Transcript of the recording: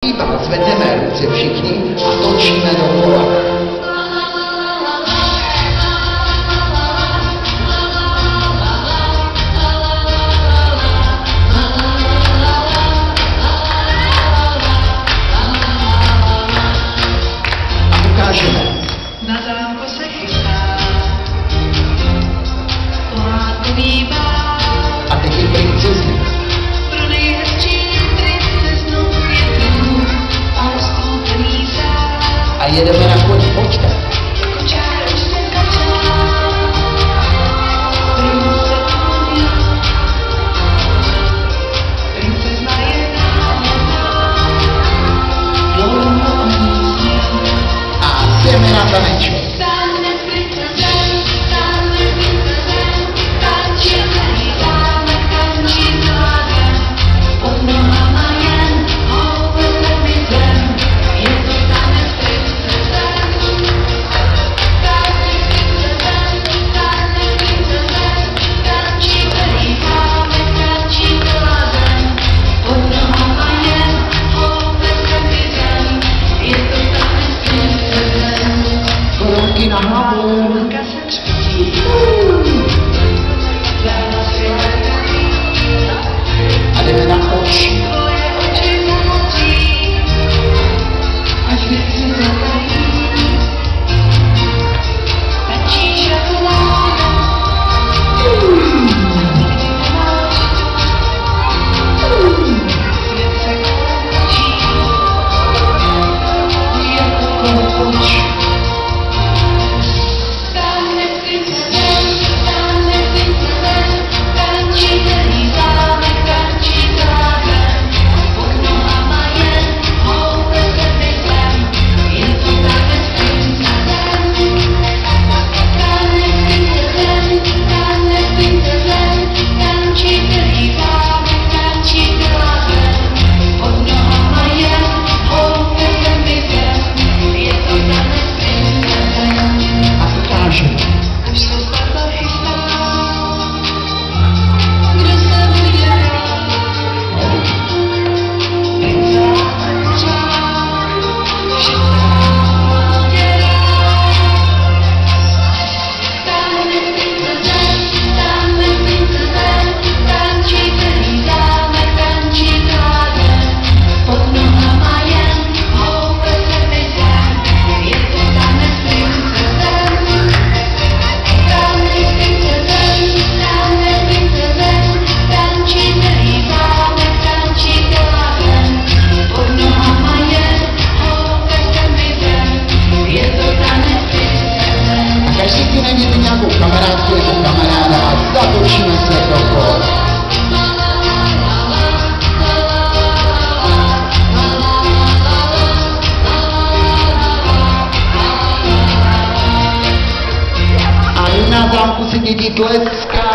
Zvedneme ruce všichni a točíme dokola. A ukážeme. Na zámku se chystá pohádkový bál. A teď je princezny. Pro nejhezčí princeznu je tu rozkoupený sál. A jedeme na koni, pojďte. Jako čáročně začal princeznu. Princezna je nádherná, dlouho o ní sněl. A jdeme na taneček. Na hlavu. A jdeme na oči. Najděte nějakou kamarádku jako kamaráda a zatočíme se dokola. A na zámku si děti tleská.